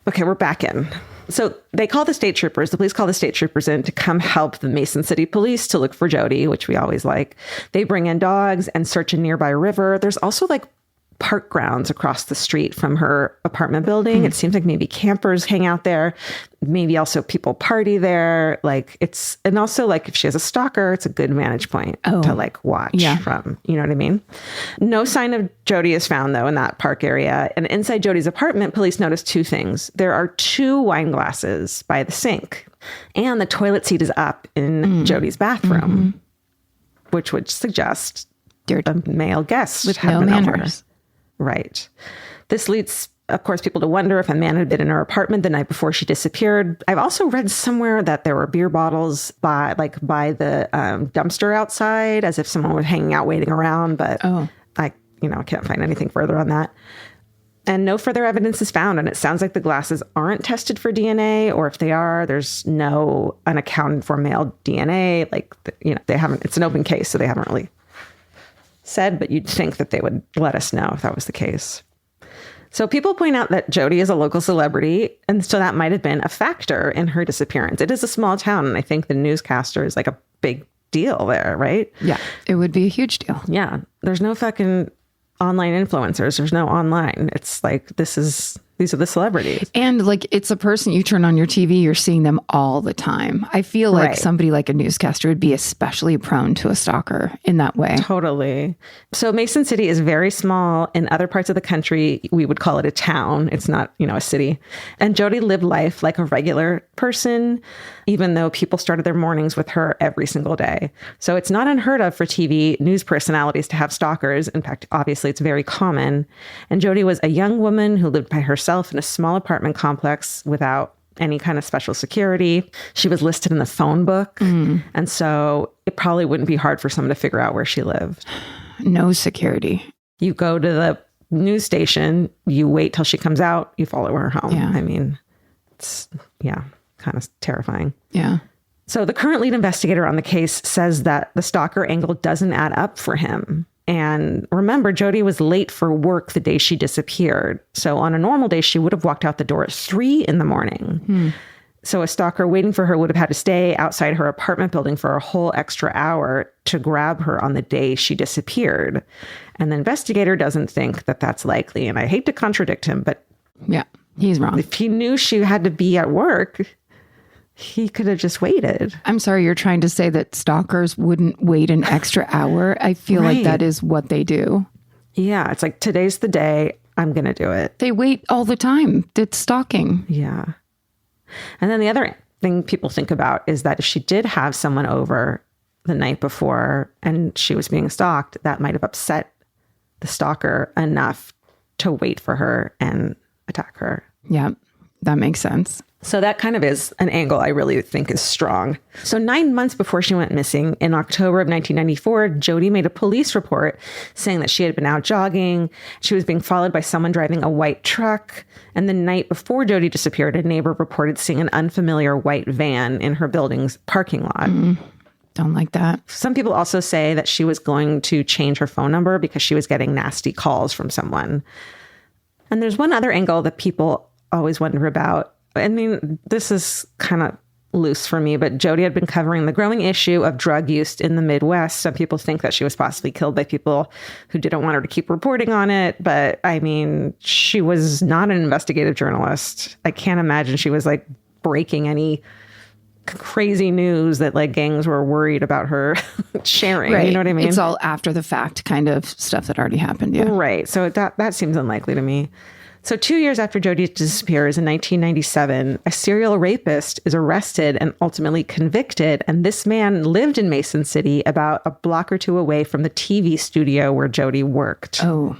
Okay, we're back in. So they call the state troopers, the police call the state troopers in to come help the Mason City police to look for Jodi, which we always like. They bring in dogs and search a nearby river. There's also like park grounds across the street from her apartment building. It seems like maybe campers hang out there. Maybe also people party there. Like it's, and also like if she has a stalker, it's a good vantage point to like watch from, you know what I mean? No sign of Jodi is found though in that park area. And inside Jodi's apartment, police notice 2 things. There are 2 wine glasses by the sink, and the toilet seat is up in Jodi's bathroom, which would suggest a male guest with had no been over. manners. Right. This leads, of course, people to wonder if a man had been in her apartment the night before she disappeared. I've also read somewhere that there were beer bottles by the dumpster outside, as if someone was hanging out waiting around. But I can't find anything further on that. And no further evidence is found. And it sounds like the glasses aren't tested for DNA, or if they are, there's no unaccounted for male DNA. Like, they haven't, it's an open case, so they haven't really said, but you'd think that they would let us know if that was the case. So people point out that Jodi is a local celebrity, and so that might have been a factor in her disappearance. It is a small town, and I think the newscaster is like a big deal there, right? Yeah, it would be a huge deal. Yeah. There's no fucking online influencers. There's no online. It's like, these are the celebrities. And like, it's a person you turn on your TV, you're seeing them all the time. I feel like somebody like a newscaster would be especially prone to a stalker in that way. Totally. So Mason City is very small. In other parts of the country, we would call it a town. It's not, a city. And Jodi lived life like a regular person, even though people started their mornings with her every single day. So it's not unheard of for TV news personalities to have stalkers. In fact, obviously, it's very common. And Jodi was a young woman who lived by herself in a small apartment complex without any kind of special security. She was listed in the phone book. And so it probably wouldn't be hard for someone to figure out where she lived. No security. You go to the news station, you wait till she comes out, you follow her home. Yeah. I mean, it's, kind of terrifying. Yeah. So the current lead investigator on the case says that the stalker angle doesn't add up for him. And remember, Jodi was late for work the day she disappeared. So on a normal day, she would have walked out the door at 3 a.m. So a stalker waiting for her would have had to stay outside her apartment building for a whole extra hour to grab her on the day she disappeared. And the investigator doesn't think that that's likely. And I hate to contradict him, but yeah, he's wrong. If he knew she had to be at work, he could have just waited. I'm sorry, you're trying to say that stalkers wouldn't wait an extra hour? I feel like that is what they do. Yeah, it's like, today's the day, I'm going to do it. They wait all the time. It's stalking. Yeah. And then the other thing people think about is that if she did have someone over the night before and she was being stalked, that might have upset the stalker enough to wait for her and attack her. Yeah, that makes sense. So that kind of is an angle I really think is strong. So 9 months before she went missing, in October of 1994, Jodi made a police report saying that she had been out jogging. She was being followed by someone driving a white truck. And the night before Jodi disappeared, a neighbor reported seeing an unfamiliar white van in her building's parking lot. Don't like that. Some people also say that she was going to change her phone number because she was getting nasty calls from someone. And there's one other angle that people always wonder about. I mean, this is kind of loose for me, but Jodi had been covering the growing issue of drug use in the Midwest. Some people think that she was possibly killed by people who didn't want her to keep reporting on it. But I mean, she was not an investigative journalist. I can't imagine she was like breaking any crazy news that like gangs were worried about her sharing. Right. You know what I mean? It's all after the fact kind of stuff that already happened. Yeah. Right. So that seems unlikely to me. So 2 years after Jodi disappears in 1997, a serial rapist is arrested and ultimately convicted. And this man lived in Mason City, about a block or two away from the TV studio where Jodi worked. Oh.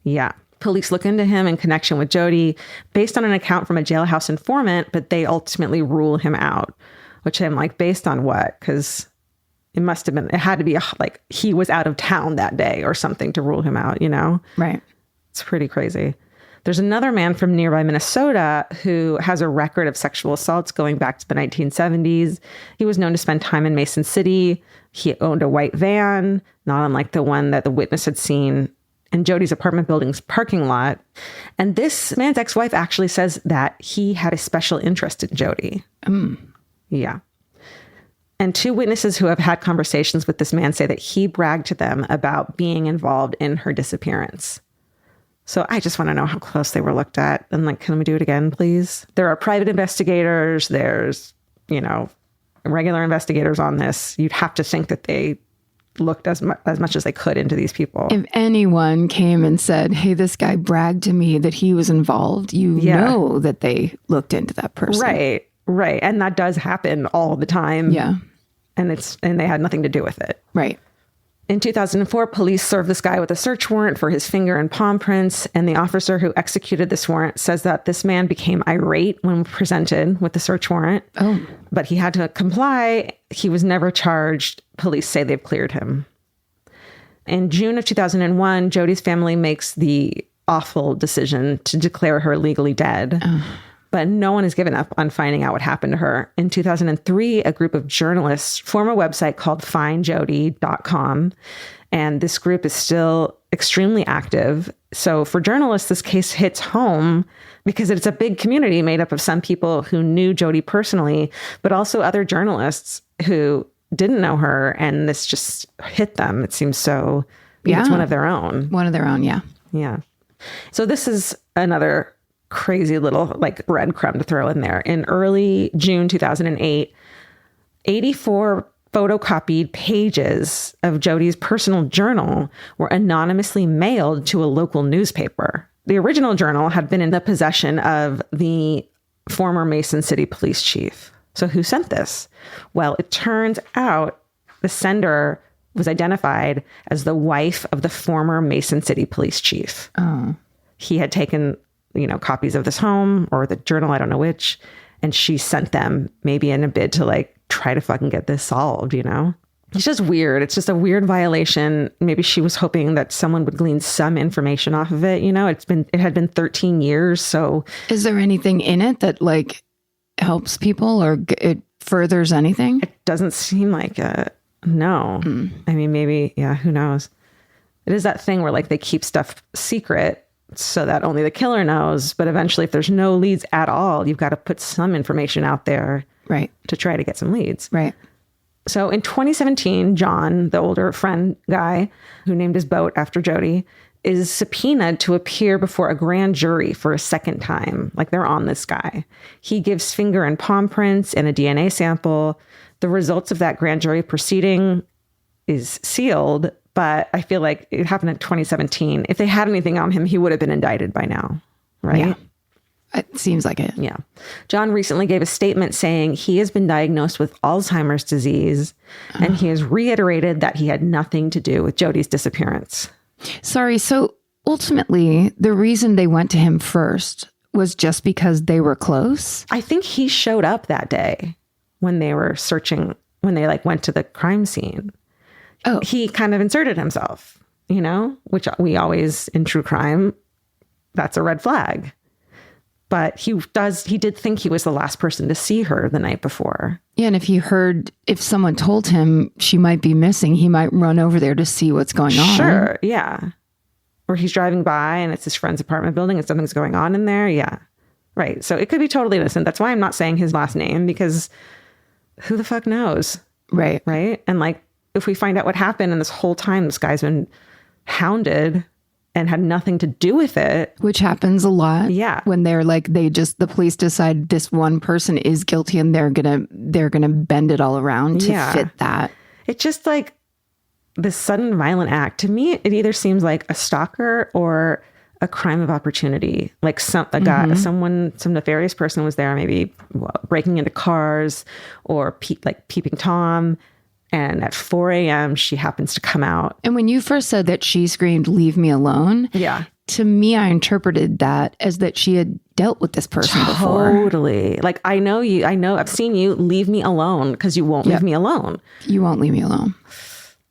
Yeah. Police look into him in connection with Jodi based on an account from a jailhouse informant, but they ultimately rule him out, which I'm like, based on what? Because it had to be like he was out of town that day or something to rule him out, Right. It's pretty crazy. There's another man from nearby Minnesota who has a record of sexual assaults going back to the 1970s. He was known to spend time in Mason City. He owned a white van, not unlike the one that the witness had seen in Jodi's apartment building's parking lot. And this man's ex-wife actually says that he had a special interest in Jodi. Yeah. And 2 witnesses who have had conversations with this man say that he bragged to them about being involved in her disappearance. So I just want to know how close they were looked at. And like, can we do it again, please? There are private investigators. There's, regular investigators on this. You'd have to think that they looked as much as they could into these people. If anyone came and said, hey, this guy bragged to me that he was involved, know that they looked into that person. Right. Right. And that does happen all the time. Yeah. And they had nothing to do with it. Right. In 2004, police served this guy with a search warrant for his finger and palm prints. And the officer who executed this warrant says that this man became irate when presented with the search warrant. Oh. But he had to comply. He was never charged. Police say they've cleared him. In June of 2001, Jodi's family makes the awful decision to declare her legally dead. But no one has given up on finding out what happened to her. In 2003, a group of journalists form a website called findjodi.com. And this group is still extremely active. So for journalists, this case hits home because it's a big community made up of some people who knew Jodi personally, but also other journalists who didn't know her. And this just hit them. It seems so Yeah. It's one of their own. One of their own. Yeah. Yeah. So this is another crazy little like breadcrumb to throw in there. In early June 2008, 84 photocopied pages of Jodi's personal journal were anonymously mailed to a local newspaper. The original journal had been in the possession of the former Mason City police chief. So who sent this? Well, it turns out the sender was identified as the wife of the former Mason City police chief. Oh. He had taken, copies of this home or the journal, I don't know which, and she sent them maybe in a bid to like try to fucking get this solved, It's just weird. It's just a weird violation. Maybe she was hoping that someone would glean some information off of it. It had been 13 years. So is there anything in it that like helps people or it furthers anything? It doesn't seem like it. No. I mean, maybe, yeah, who knows? It is that thing where like they keep stuff secret so that only the killer knows. But eventually, if there's no leads at all, you've got to put some information out there. Right. To try to get some leads. Right. So in 2017, John, the older friend guy who named his boat after Jodi, is subpoenaed to appear before a grand jury for a second time. Like they're on this guy. He gives finger and palm prints and a DNA sample. The results of that grand jury proceeding is sealed, but I feel like it happened in 2017. If they had anything on him, he would have been indicted by now, right? Yeah. It seems like it. Yeah. John recently gave a statement saying he has been diagnosed with Alzheimer's disease, and he has reiterated that he had nothing to do with Jodi's disappearance. Sorry. So ultimately, the reason they went to him first was just because they were close? I think he showed up that day when they were searching, when they like went to the crime scene. Oh. He kind of inserted himself, which we always in true crime, that's a red flag. But he did think he was the last person to see her the night before. Yeah. And if someone told him she might be missing, he might run over there to see what's going on. Sure. Yeah. Or he's driving by and it's his friend's apartment building and something's going on in there. Yeah. Right. So it could be totally innocent. That's why I'm not saying his last name, because who the fuck knows? Right. Right. And like, if we find out what happened and this whole time this guy's been hounded and had nothing to do with it. Which happens a lot. Yeah. When they're like, the police decide this one person is guilty and they're going to bend it all around to fit that. It's just like this sudden violent act. To me, it either seems like a stalker or a crime of opportunity. Like some nefarious person was there, maybe breaking into cars or peeping Tom. And at 4 a.m., she happens to come out. And when you first said that she screamed, "Leave me alone." Yeah. To me, I interpreted that as that she had dealt with this person before. Totally. Like, I've seen you, leave me alone, because you won't leave me alone. You won't leave me alone.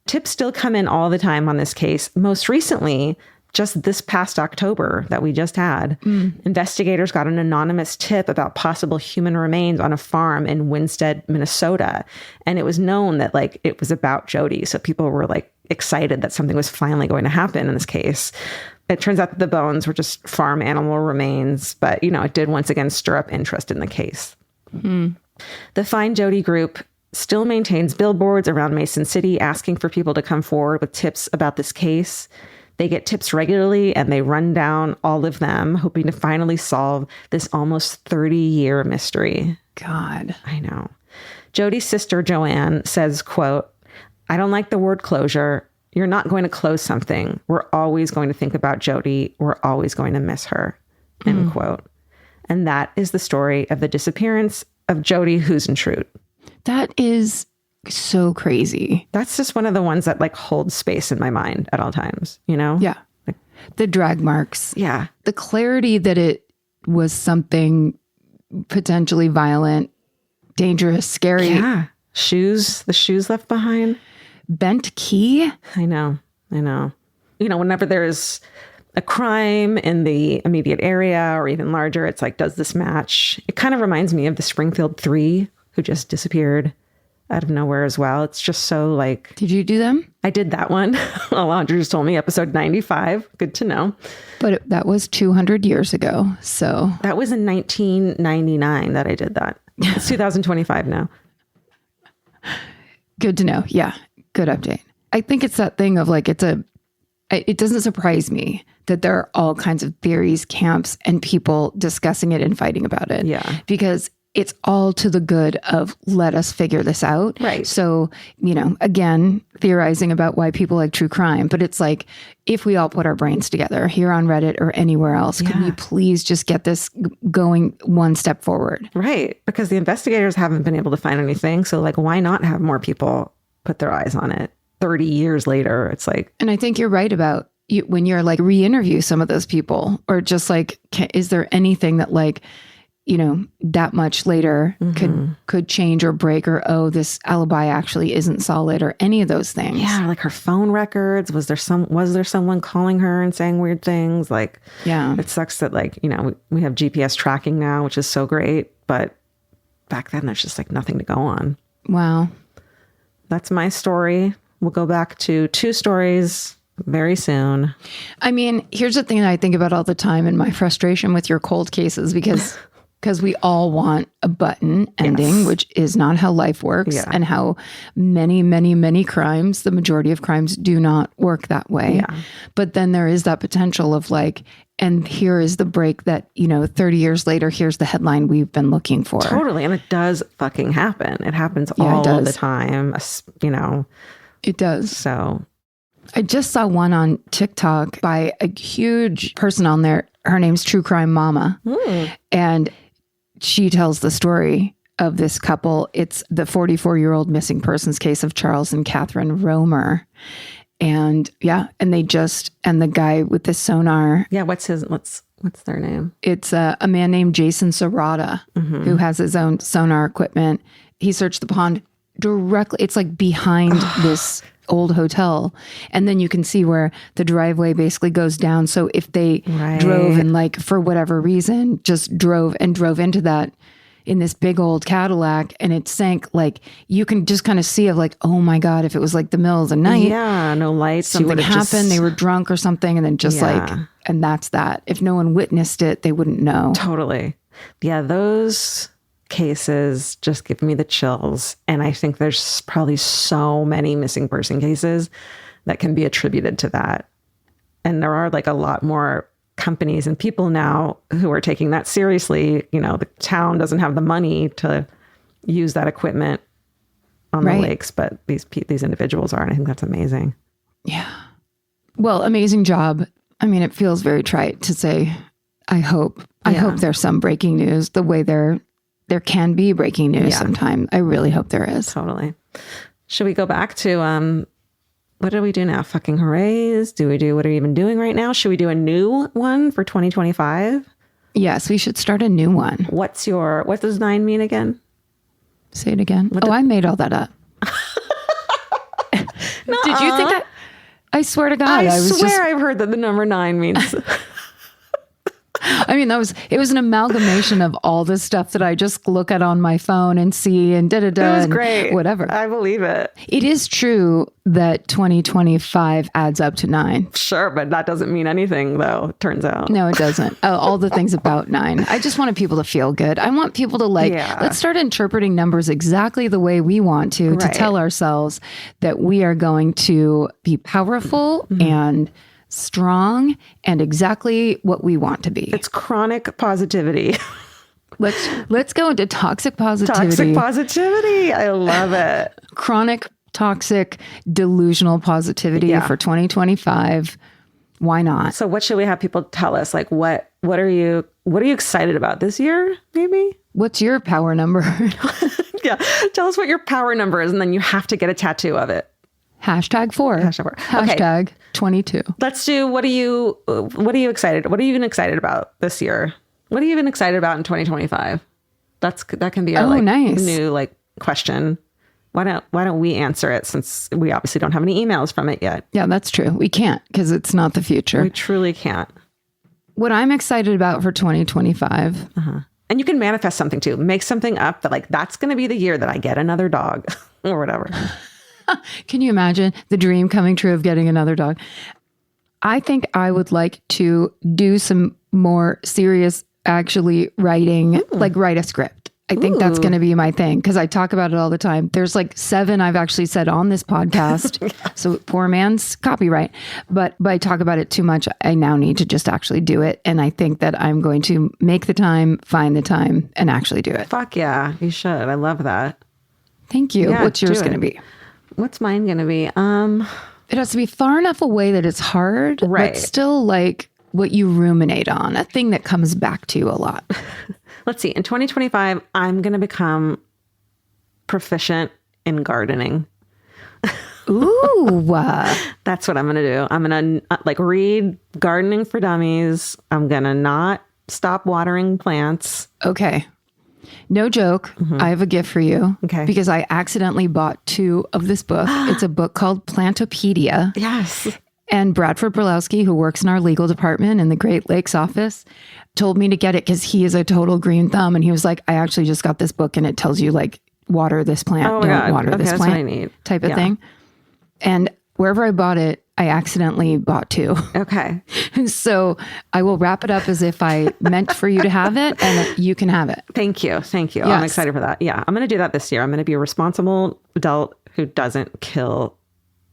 Tips still come in all the time on this case. Most recently, just this past October that we just had, investigators got an anonymous tip about possible human remains on a farm in Winstead, Minnesota. And it was known that like it was about Jodi. So people were like excited that something was finally going to happen in this case. It turns out that the bones were just farm animal remains, but it did once again stir up interest in the case. The Find Jodi group still maintains billboards around Mason City asking for people to come forward with tips about this case. They get tips regularly and they run down all of them, hoping to finally solve this almost 30-year mystery. God. I know. Jodi's sister, Joanne, says, quote, "I don't like the word closure. You're not going to close something. We're always going to think about Jodi. We're always going to miss her," end quote. And that is the story of the disappearance of Jodi Huisentruit. That is so crazy. That's just one of the ones that like holds space in my mind at all times, Yeah. The drag marks. Yeah. The clarity that it was something potentially violent, dangerous, scary. Yeah. The shoes left behind. Bent key. I know. Whenever there's a crime in the immediate area or even larger, it's like, does this match? It kind of reminds me of the Springfield 3 who just disappeared out of nowhere as well. It's just so like... Did you do them? I did that one. Alondra just told me, episode 95. Good to know. But that was 200 years ago. So that was in 1999 that I did that. It's 2025 now. Good to know. Yeah. Good update. I think it's that thing of like, it's a it doesn't surprise me that there are all kinds of theories, camps, and people discussing it and fighting about it. Yeah. Because it's all to the good of let us figure this out. Right. So, again, theorizing about why people like true crime, but it's like, if we all put our brains together here on Reddit or anywhere else, can we please just get this going one step forward? Right. Because the investigators haven't been able to find anything. So like, why not have more people put their eyes on it 30 years later? It's like, and I think you're right about when you're like re-interview some of those people, or just like, is there anything that like, that much later could change or break, or, oh, this alibi actually isn't solid, or any of those things. Yeah. Like her phone records. Was there someone calling her and saying weird things? Like, yeah, it sucks that like, we have GPS tracking now, which is so great. But back then there's just like nothing to go on. Wow. That's my story. We'll go back to 2 stories very soon. I mean, here's the thing that I think about all the time in my frustration with your cold cases, because we all want a button ending, which is not how life works, and how many, many, many crimes, the majority of crimes, do not work that way. Yeah. But then there is that potential of like, and here is the break that, 30 years later, here's the headline we've been looking for. Totally. And it does fucking happen. It happens all the time, It does. So I just saw one on TikTok by a huge person on there. Her name's True Crime Mama. And she tells the story of this couple. It's the 44-year-old missing persons case of Charles and Catherine Romer. And and the guy with the sonar. Yeah, what's their name? It's a man named Jason Serrata, who has his own sonar equipment. He searched the pond directly. It's like behind this old hotel. And then you can see where the driveway basically goes down. So if they drove and like, for whatever reason, just drove into that in this big old Cadillac and it sank, like you can just kind of see of like, oh my God, if it was like the middle of the night. Yeah, no lights. Something happened. They were drunk or something. And then just and that's that. If no one witnessed it, they wouldn't know. Totally. Yeah, those cases just give me the chills. And I think there's probably so many missing person cases that can be attributed to that. And there are like a lot more companies and people now who are taking that seriously. The town doesn't have the money to use that equipment on the lakes, but these individuals are, and I think that's amazing. Yeah. Well, amazing job. I mean, it feels very trite to say, I hope there's some breaking news the way there can be breaking news sometime. I really hope there is. Totally. Should we go back to, what do we do now? Fucking hoorays? What are we even doing right now? Should we do a new one for 2025? Yes, we should start a new one. What does 9 mean again? Say it again. I made all that up. Did you think I swear to God. I swear I've heard that the number 9 means... I mean, it was an amalgamation of all this stuff that I just look at on my phone and see and da-da-da. It was great. Whatever. I believe it. It is true that 2025 adds up to 9. Sure, but that doesn't mean anything, though, turns out. No, it doesn't. All the things about 9. I just wanted people to feel good. I want people to let's start interpreting numbers exactly the way we want to tell ourselves that we are going to be powerful and strong and exactly what we want to be. It's chronic positivity. Let's go into toxic positivity. Toxic positivity. I love it. Chronic, toxic, delusional positivity for 2025. Why not? So what should we have people tell us? Like what are you excited about this year, maybe? What's your power number? Yeah. Tell us what your power number is, and then you have to get a tattoo of it. #4. Hashtag 22. Let's do, what are you excited? What are you even excited about this year? What are you even excited about in 2025? That can be our new question. Why don't we answer it, since we obviously don't have any emails from it yet? Yeah, that's true. We can't, because it's not the future. We truly can't. What I'm excited about for 2025. And you can manifest something too. Make something up that that's going to be the year that I get another dog or whatever. Can you imagine the dream coming true of getting another dog? I think I would like to do some more serious, actually writing, write a script. I think that's going to be my thing because I talk about it all the time. There's like 7 I've actually said on this podcast. So poor man's copyright. But I talk about it too much. I now need to just actually do it. And I think that I'm going to make the time, find the time, and actually do it. Fuck yeah, you should. I love that. Thank you. Yeah, What's yours going to be? What's mine going to be? It has to be far enough away that it's hard, right, but still like what you ruminate on, a thing that comes back to you a lot. Let's see. In 2025, I'm going to become proficient in gardening. Ooh. That's what I'm going to do. I'm going to like read Gardening for Dummies. I'm going to not stop watering plants. Okay. No joke. I have a gift for you. Okay. Because I accidentally bought 2 of this book. It's a book called Plantopedia. Yes. And Bradford Brolowski, who works in our legal department in the Great Lakes office, told me to get it because he is a total green thumb. And he was like, I actually just got this book and it tells you like, water this plant, Oh my don't God. water Okay, this that's plant what I need. type of Yeah. thing. And wherever I bought it, I accidentally bought 2. Okay. So I will wrap it up as if I meant for you to have it and you can have it. Thank you. Thank you. Yes. I'm excited for that. Yeah. I'm going to do that this year. I'm going to be a responsible adult who doesn't kill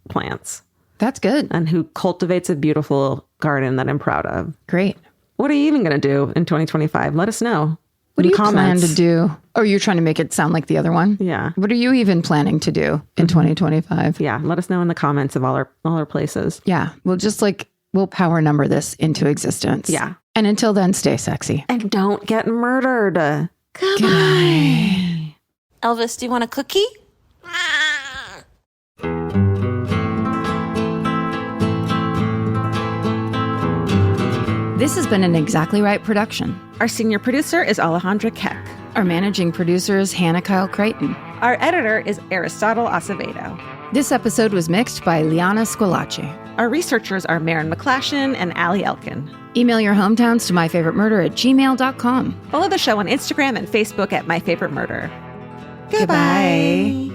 plants That's good. and who cultivates a beautiful garden that I'm proud of. Great. What are you even going to do in 2025? Let us know. What do in you comments. plan to do? Oh, you're trying to make it sound like the other one? Yeah. What are you even planning to do in 2025? Yeah. Let us know in the comments of all our places. Yeah. We'll power number this into existence. Yeah. And until then, stay sexy. And don't get murdered. Goodbye. Elvis, do you want a cookie? This has been an Exactly Right production. Our senior producer is Alejandra Keck. Our managing producer is Hannah Kyle Creighton. Our editor is Aristotle Acevedo. This episode was mixed by Liana Squillaci. Our researchers are Maren McClashin and Allie Elkin. Email your hometowns to myfavoritemurder@gmail.com. Follow the show on Instagram and Facebook at My Favorite Murder. Goodbye.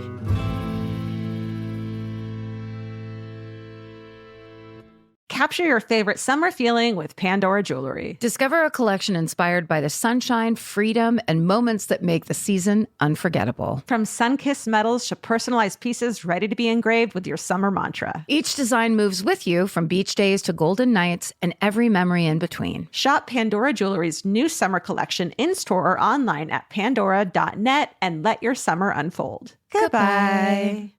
Capture your favorite summer feeling with Pandora Jewelry. Discover a collection inspired by the sunshine, freedom, and moments that make the season unforgettable. From sun-kissed metals to personalized pieces ready to be engraved with your summer mantra. Each design moves with you from beach days to golden nights and every memory in between. Shop Pandora Jewelry's new summer collection in-store or online at pandora.net and let your summer unfold. Goodbye.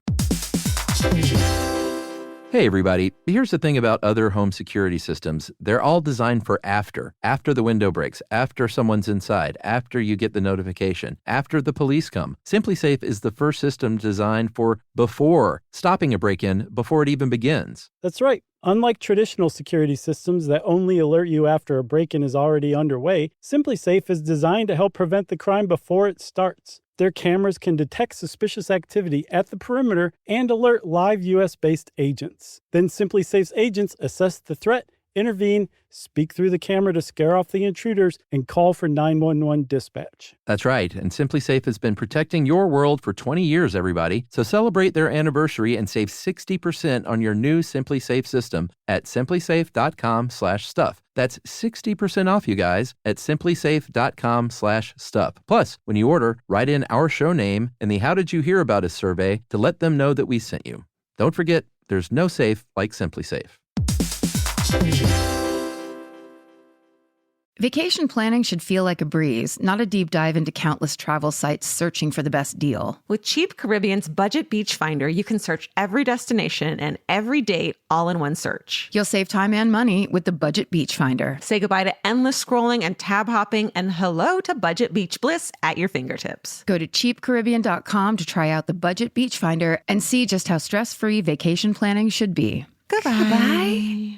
Hey everybody, here's the thing about other home security systems. They're all designed for after the window breaks, after someone's inside, after you get the notification, after the police come. SimpliSafe is the first system designed for before, stopping a break-in before it even begins. That's right. Unlike traditional security systems that only alert you after a break-in is already underway, SimpliSafe is designed to help prevent the crime before it starts. Their cameras can detect suspicious activity at the perimeter and alert live U.S.-based agents. Then SimpliSafe's agents assess the threat, intervene, speak through the camera to scare off the intruders, and call for 911 dispatch. That's right, and SimpliSafe has been protecting your world for 20 years, everybody. So celebrate their anniversary and save 60% on your new SimpliSafe system at simplisafe.com/stuff. That's 60% off, you guys, at simplisafe.com/stuff. Plus, when you order, write in our show name and the How Did You Hear About Us survey to let them know that we sent you. Don't forget, there's no safe like SimpliSafe. Vacation planning should feel like a breeze, not a deep dive into countless travel sites searching for the best deal. With Cheap Caribbean's Budget Beach Finder, you can search every destination and every date all in one search. You'll save time and money with the Budget Beach Finder. Say goodbye to endless scrolling and tab hopping and hello to Budget Beach Bliss at your fingertips. Go to cheapcaribbean.com to try out the Budget Beach Finder and see just how stress-free vacation planning should be. Goodbye.